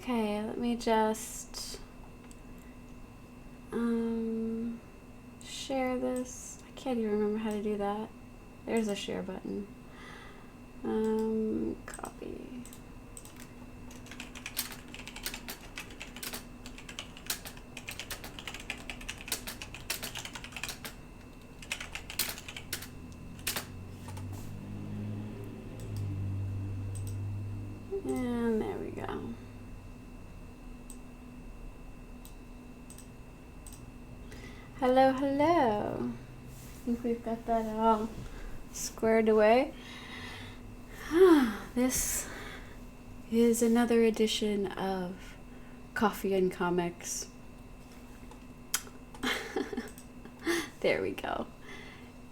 Okay, let me just share this. I can't even remember how to do that. There's a share button. Copy. And there we go. Hello, hello. I think we've got that all squared away. This is another edition of Coffee and Comics. There we go.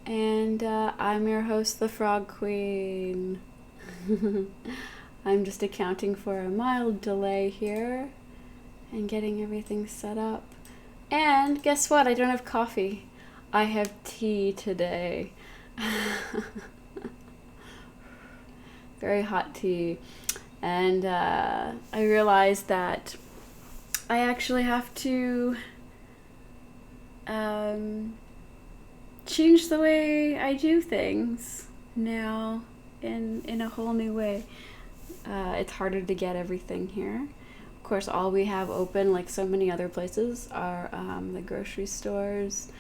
And I'm your host, the Frog Queen. I'm just accounting for a mild delay here and getting everything set up. And guess what? I don't have coffee. I have tea today. Very hot tea. And I realized that I actually have to change the way I do things now in a whole new way. It's harder to get everything here. Of course, all we have open, like so many other places, are the grocery stores.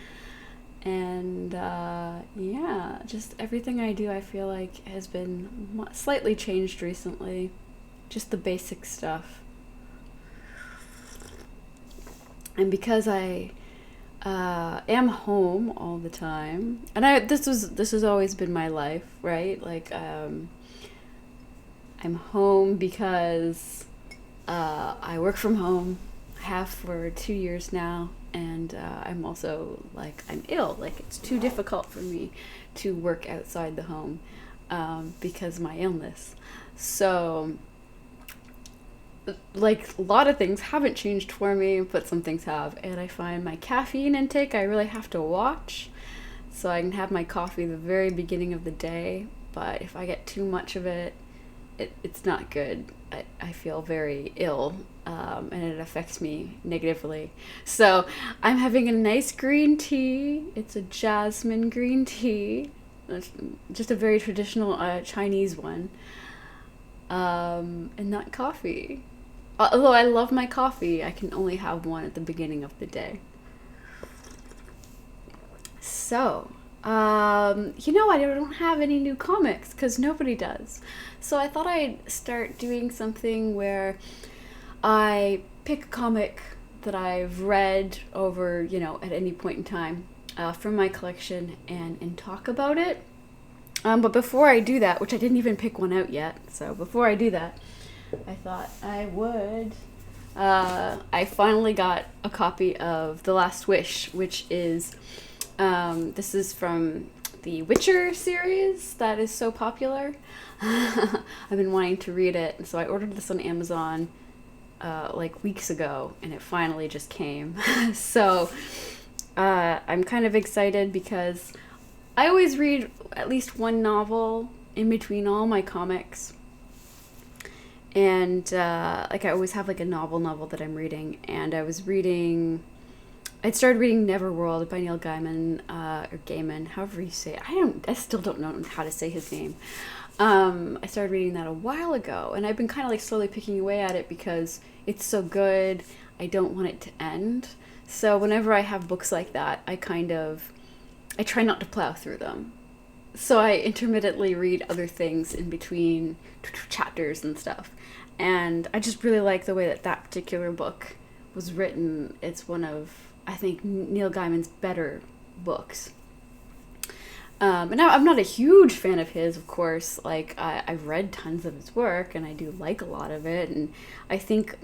And yeah, just everything I do, I feel like, has been slightly changed recently. Just the basic stuff. And because I am home all the time, and this has always been my life, right? Like I'm home because I work from home. I have for 2 years now, and I'm also I'm ill. Like, it's too difficult for me to work outside the home because of my illness. So a lot of things haven't changed for me, but some things have. And I find my caffeine intake, I really have to watch. So I can have my coffee the very beginning of the day, but if I get too much of it, it's not good. I feel very ill, and it affects me negatively. So I'm having a nice green tea. It's a jasmine green tea. It's just a very traditional Chinese one. And not coffee. Although I love my coffee, I can only have one at the beginning of the day. So, I don't have any new comics because nobody does. So I thought I'd start doing something where I pick a comic that I've read over, at any point in time from my collection and talk about it. But before I do that, which I didn't even pick one out yet, so before I do that, I thought I would. I finally got a copy of The Last Wish, which is, this is from the Witcher series that is so popular. I've been wanting to read it, so I ordered this on Amazon weeks ago, and it finally just came. So I'm kind of excited because I always read at least one novel in between all my comics. And I always have a novel that I'm reading. And I'd started reading Neverworld by Neil Gaiman, or Gaiman, however you say it. I still don't know how to say his name. I started reading that a while ago, and I've been kind of slowly picking away at it because it's so good. I don't want it to end. So whenever I have books like that, I try not to plow through them. So I intermittently read other things in between chapters and stuff. And I just really like the way that particular book was written. It's one of, I think, Neil Gaiman's better books. And I'm not a huge fan of his, of course. I've read tons of his work, and I do like a lot of it. And I think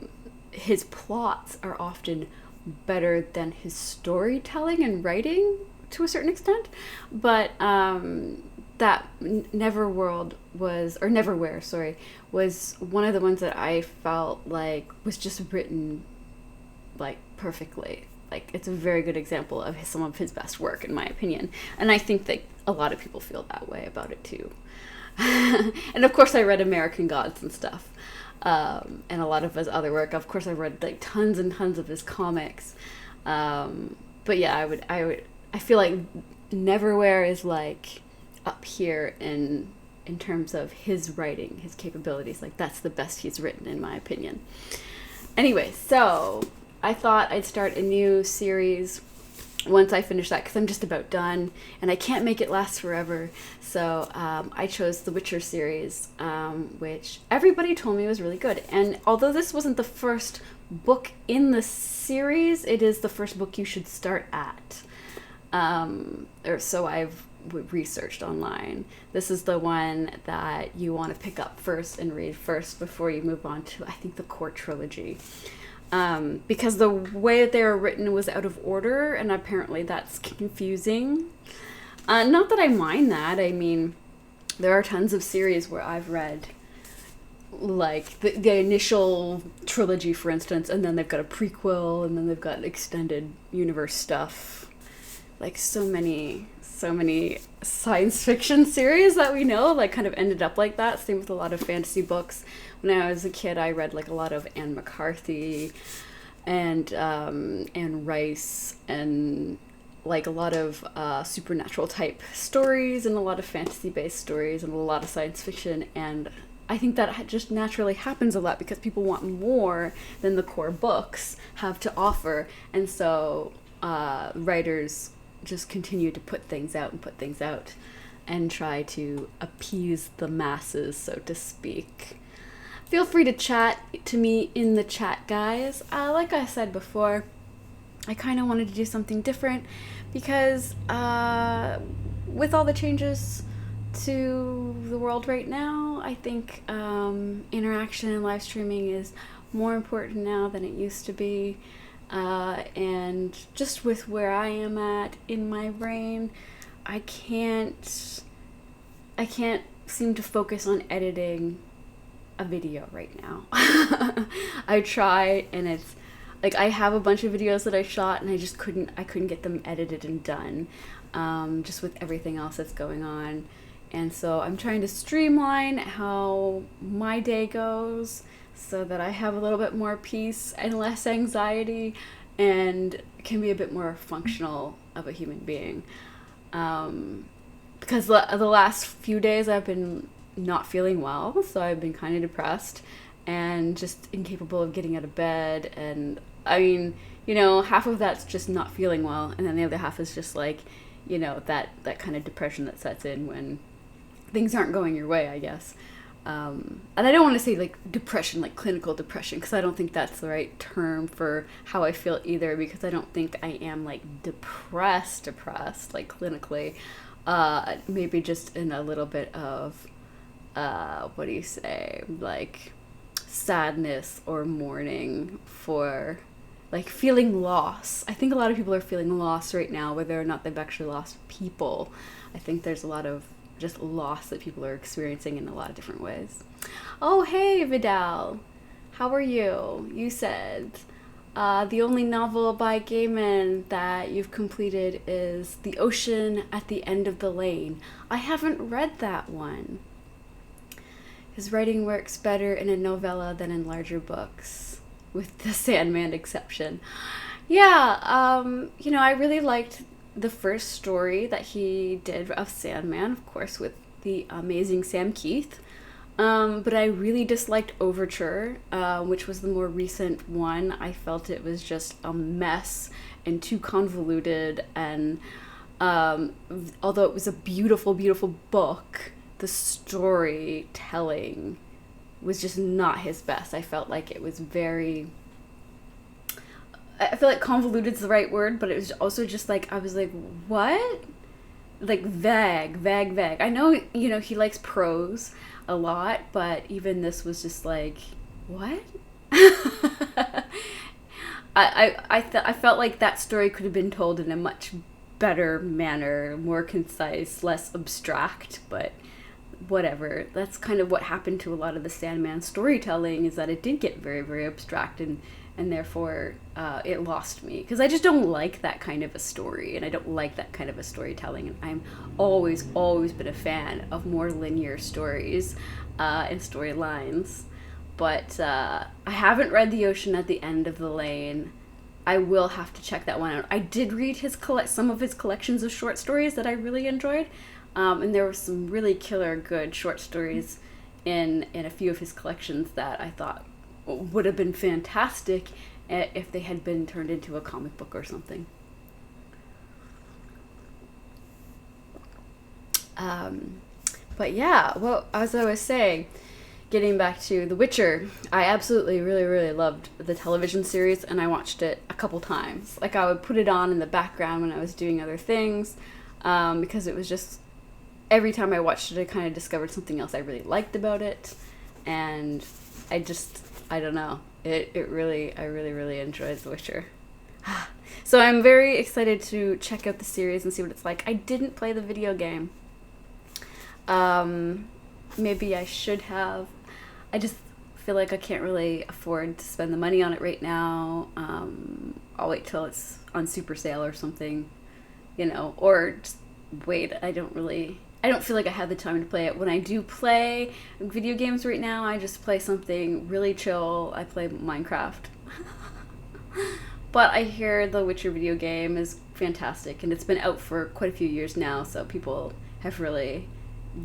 his plots are often better than his storytelling and writing to a certain extent. But that Neverwhere, was one of the ones that I felt was just written perfectly. It's a very good example of some of his best work, in my opinion. And I think that a lot of people feel that way about it too. And of course I read American Gods and stuff. and a lot of his other work. Of course, I've read like tons and tons of his comics. But yeah, I feel like Neverwhere is like up here in terms of his writing, his capabilities. Like, that's the best he's written, in my opinion. Anyway, so I thought I'd start a new series once I finish that, because I'm just about done and I can't make it last forever. So I chose the Witcher series, which everybody told me was really good. And although this wasn't the first book in the series, it is the first book you should start at. Or so I've researched online. This is the one that you want to pick up first and read first before you move on to, I think, the core trilogy. Because the way that they were written was out of order, and apparently that's confusing. Not that I mind that. I mean, there are tons of series where I've read like the initial trilogy, for instance, and then they've got a prequel, and then they've got extended universe stuff. Like so many science fiction series that we know like kind of ended up like that. Same with a lot of fantasy books. When I was a kid, I read like a lot of Anne McCarthy and Anne Rice, and like a lot of supernatural type stories, and a lot of fantasy based stories, and a lot of science fiction. And I think that just naturally happens a lot because people want more than the core books have to offer, and so writers just continue to put things out and try to appease the masses, so to speak. Feel free to chat to me in the chat, guys. Like I said before, I kind of wanted to do something different because with all the changes to the world right now, I think interaction and live streaming is more important now than it used to be. And just with where I am at in my brain, I can't seem to focus on editing a video right now. I try, and it's like I have a bunch of videos that I shot, and I couldn't get them edited and done, just with everything else that's going on. And so I'm trying to streamline how my day goes, so that I have a little bit more peace and less anxiety and can be a bit more functional of a human being. Because the last few days I've been not feeling well, so I've been kind of depressed and just incapable of getting out of bed. And I mean, half of that's just not feeling well, and then the other half is just like, that kind of depression that sets in when things aren't going your way, I guess. And I don't want to say like depression, like clinical depression, because I don't think that's the right term for how I feel either, because I don't think I am like depressed like clinically. Maybe just in a little bit of what do you say, like sadness or mourning for like feeling loss. I think a lot of people are feeling lost right now, whether or not they've actually lost people. I think there's a lot of just loss that people are experiencing in a lot of different ways. Oh, hey, Vidal. How are you? You said the only novel by Gaiman that you've completed is The Ocean at the End of the Lane. I haven't read that one. His writing works better in a novella than in larger books, with the Sandman exception. Yeah, I really liked the first story that he did of Sandman, of course, with the amazing Sam Keith. But I really disliked Overture, which was the more recent one. I felt it was just a mess and too convoluted. And although it was a beautiful, beautiful book, the storytelling was just not his best. I felt like it was I feel like convoluted is the right word, but it was also just like, I was like, what? Like vague. I know, he likes prose a lot, but even this was just like, what? I felt like that story could have been told in a much better manner, more concise, less abstract, but whatever. That's kind of what happened to a lot of the Sandman storytelling, is that it did get very, very abstract, and therefore it lost me, because I just don't like that kind of a story, and I don't like that kind of a storytelling, and I'm always been a fan of more linear stories and storylines. but I haven't read The Ocean at the End of the Lane. I will have to check that one out. I did read some of his collections of short stories that I really enjoyed, and there were some really killer good short stories in a few of his collections that I thought would have been fantastic if they had been turned into a comic book or something. But yeah, well, as I was saying, getting back to The Witcher, I absolutely really, really loved the television series, and I watched it a couple times. Like, I would put it on in the background when I was doing other things, because it was just, every time I watched it, I kind of discovered something else I really liked about it, and I don't know, I really enjoyed The Witcher. So I'm very excited to check out the series and see what it's like. I didn't play the video game. Maybe I should have. I just feel like I can't really afford to spend the money on it right now. I'll wait till it's on super sale or something, or just wait. I don't feel like I have the time to play it. When I do play video games right now, I just play something really chill. I play Minecraft. But I hear the Witcher video game is fantastic, and it's been out for quite a few years now, so people have really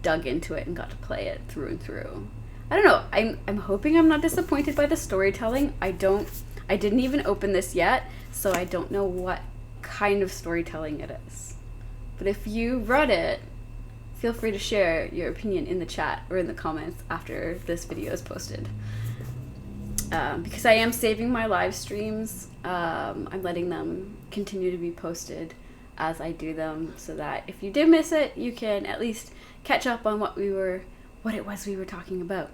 dug into it and got to play it through and through. I don't know. I'm hoping I'm not disappointed by the storytelling. I didn't even open this yet, so I don't know what kind of storytelling it is. But if you read it, feel free to share your opinion in the chat or in the comments after this video is posted. Because I am saving my live streams. I'm letting them continue to be posted as I do them, so that if you did miss it, you can at least catch up on what it was we were talking about.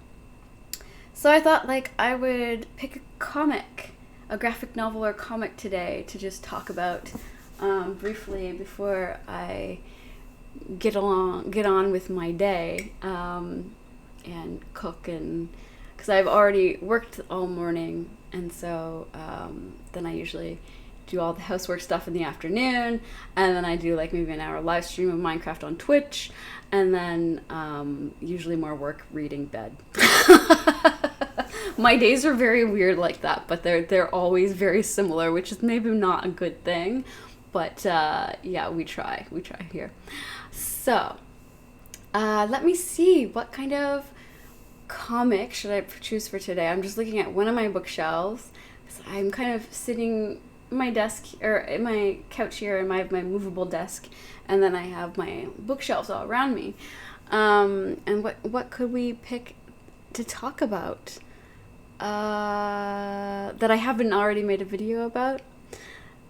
So I thought I would pick a comic, a graphic novel or comic today to just talk about briefly before I get on with my day and cook, and because I've already worked all morning, and so then I usually do all the housework stuff in the afternoon, and then I do maybe an hour live stream of Minecraft on Twitch, and then usually more work, reading, bed. My days are very weird like that, but they're always very similar, which is maybe not a good thing, but yeah, we try here. So let me see, what kind of comic should I choose for today? I'm just looking at one of my bookshelves. I'm kind of sitting my desk or in my couch here, and I have my movable desk, and then I have my bookshelves all around me. And what could we pick to talk about that I haven't already made a video about?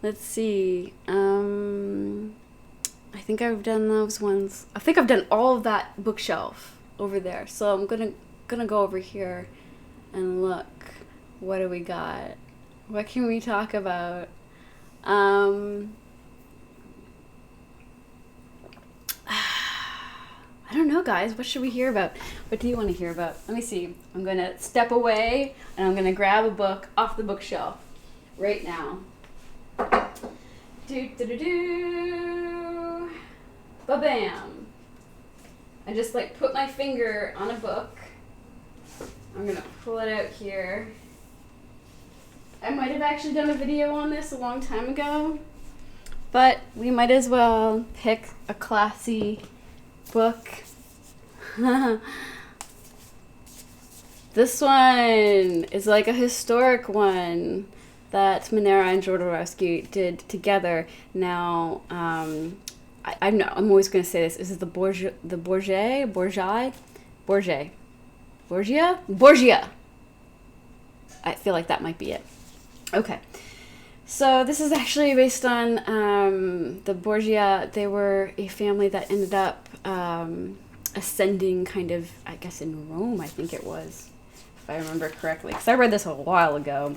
Let's see. I think I've done those ones. I think I've done all of that bookshelf over there. So I'm gonna go over here and look. What do we got? What can we talk about? I don't know, guys. What should we hear about? What do you want to hear about? Let me see. I'm going to step away, and I'm going to grab a book off the bookshelf right now. Do-do-do-do. Ba-bam. I just put my finger on a book. I'm going to pull it out here. I might have actually done a video on this a long time ago, but we might as well pick a classy book. This one is a historic one that Manera and Jodorowsky did together. Now, I'm always going to say this. Is it the Borgia? I feel like that might be it. Okay. So this is actually based on the Borgia. They were a family that ended up ascending kind of, I guess, in Rome, I think it was, if I remember correctly. Because I read this a while ago.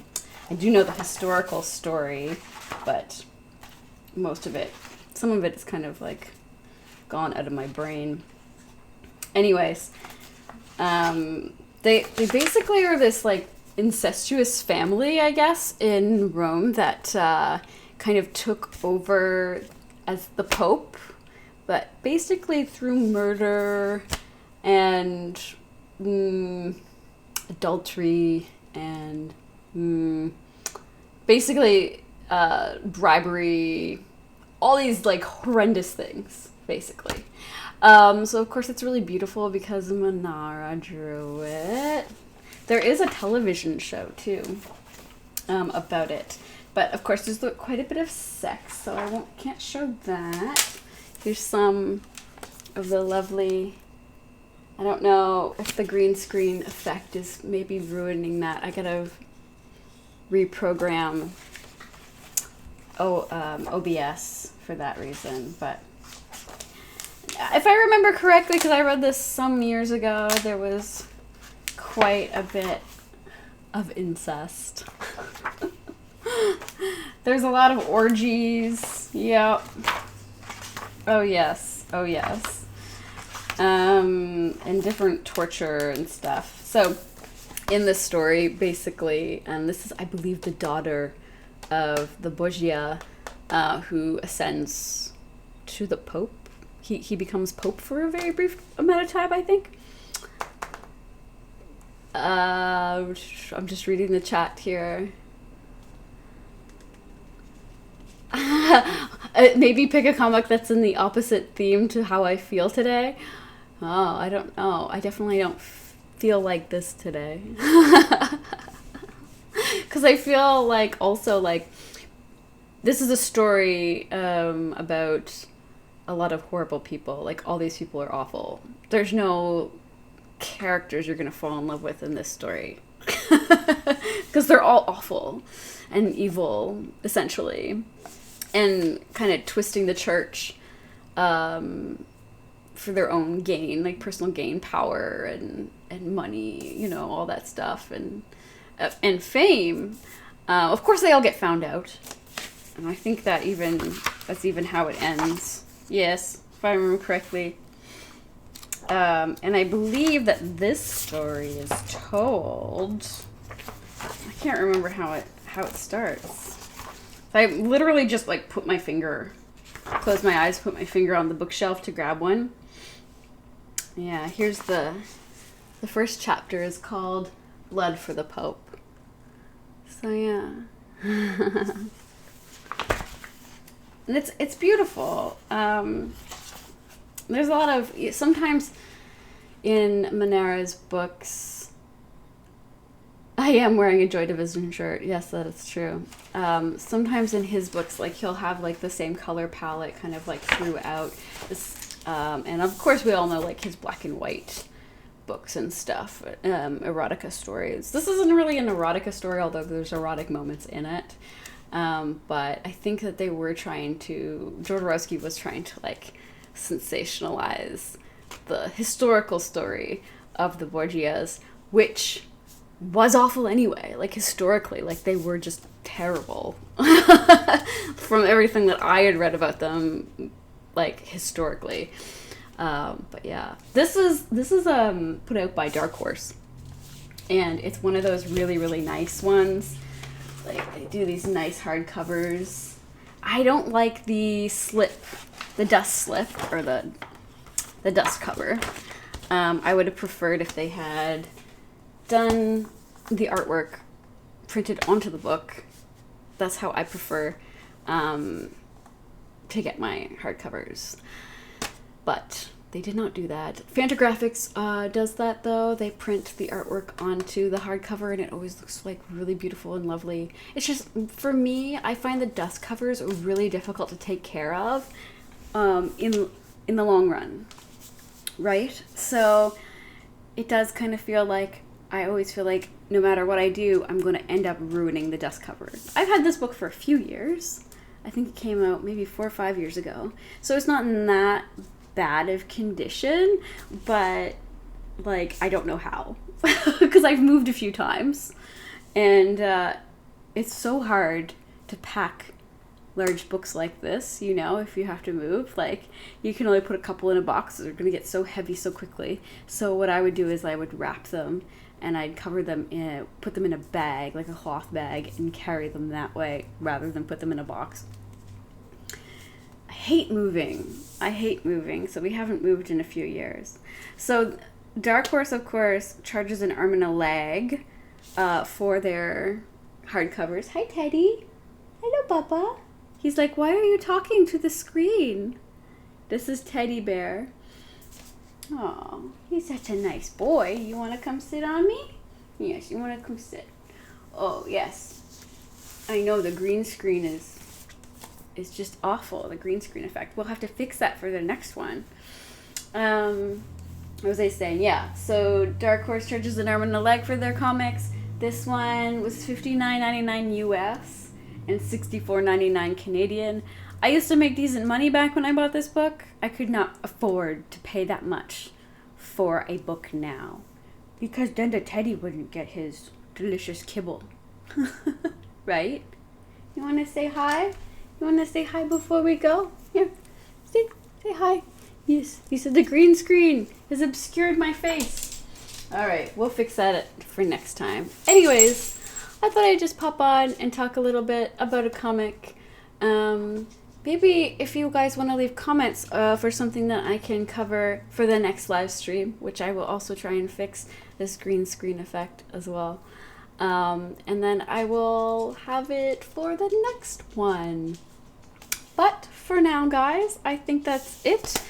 I do know the historical story, but most of it, some of it is kind of gone out of my brain. Anyways, they basically are this incestuous family, I guess, in Rome that kind of took over as the Pope, but basically through murder and adultery and basically bribery, all these like horrendous things, basically. So of course it's really beautiful because Manara drew it. There is a television show too about it, but of course there's quite a bit of sex, so I can't show that. Here's some of the lovely. I don't know if the green screen effect is maybe ruining that. I gotta reprogram OBS for that reason, but if I remember correctly, because I read this some years ago, there was quite a bit of incest. There's a lot of orgies. Yep. Oh yes. Oh yes. And different torture and stuff. So in this story, basically, and this is, I believe, the daughter of the Borgia, who ascends to the Pope. He becomes Pope for a very brief amount of time, I think. I'm just reading the chat here. Maybe pick a comic that's in the opposite theme to how I feel today. Oh, I don't know. I definitely don't feel like this today. Because I feel like also like this is a story about a lot of horrible people. Like all these people are awful. There's no characters you're going to fall in love with in this story. Because they're all awful and evil, essentially. And kind of twisting the church for their own gain, like personal gain, power, and money, you know, all that stuff, and fame. Of course, they all get found out, and I think that's even how it ends. Yes, if I remember correctly. And I believe that this story is told. I can't remember how it starts. I literally just like close my eyes, put my finger on the bookshelf to grab one. Yeah, here's the first chapter is called Blood for the Pope. So yeah. And it's beautiful. There's a lot of, sometimes in Manara's books, I am wearing a Joy Division shirt. Yes, that is true. Sometimes in his books, like he'll have like the same color palette kind of like throughout this, and of course we all know like his black and white books and stuff, erotica stories. This isn't really an erotica story, although there's erotic moments in it. But I think that Jodorowsky was trying to like sensationalize the historical story of the Borgias, which was awful anyway, like historically, like they were just terrible from everything that I had read about them, like historically. But yeah, this is put out by Dark Horse, and it's one of those really, really nice ones. Like they do these nice hardcovers. I don't like the dust slip, or the dust cover. I would have preferred if they had done the artwork printed onto the book. That's how I prefer to get my hardcovers. But they did not do that. Fantagraphics does that though. They print the artwork onto the hardcover and it always looks like really beautiful and lovely. It's just, for me, I find the dust covers really difficult to take care of in the long run, right? So it does kind of feel like, I always feel like no matter what I do, I'm going to end up ruining the dust cover. I've had this book for a few years. I think it came out maybe 4 or 5 years ago. So it's not in that bad of condition, but like, I don't know how. Because I've moved a few times. And it's so hard to pack large books like this, you know, if you have to move. Like, you can only put a couple in a box. They're going to get so heavy so quickly. So what I would do is I would wrap them and I'd cover them put them in a bag, like a cloth bag, and carry them that way rather than put them in a box. I hate moving, so we haven't moved in a few years. So Dark Horse, of course, charges an arm and a leg for their hardcovers. Hi, Teddy. Hello, Papa. He's like, why are you talking to the screen? This is Teddy Bear. Oh, he's such a nice boy. You want to come sit on me? Yes, you want to come sit. Oh, yes. I know the green screen is just awful, the green screen effect. We'll have to fix that for the next one. What was I saying? Yeah, so Dark Horse charges an arm and a leg for their comics. This one was $59.99 US and $64.99 Canadian. I used to make decent money back when I bought this book. I could not afford to pay that much for a book now, because then the teddy wouldn't get his delicious kibble. Right? You want to say hi? You want to say hi before we go? Here, say hi. Yes, you said the green screen has obscured my face. All right, we'll fix that for next time. Anyways, I thought I'd just pop on and talk a little bit about a comic. Maybe if you guys want to leave comments for something that I can cover for the next live stream, which I will also try and fix this green screen effect as well. And then I will have it for the next one. But for now, guys, I think that's it.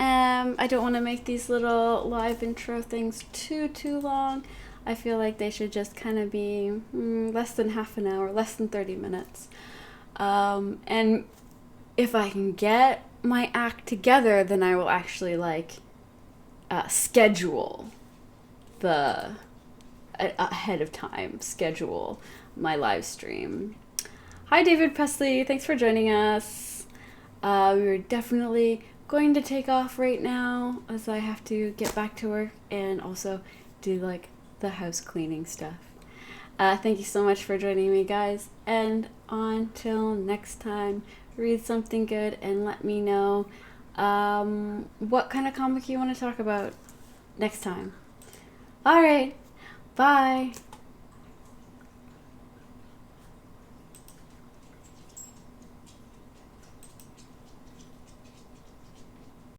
I don't want to make these little live intro things too long. I feel like they should just kind of be less than half an hour, less than 30 minutes. And if I can get my act together, then I will actually schedule ahead of time, schedule my live stream. Hi, David Presley. Thanks for joining us. We're definitely going to take off right now as I have to get back to work and also do the house cleaning stuff. Thank you so much for joining me, guys. And until next time, read something good and let me know what kind of comic you want to talk about next time. All right. Bye.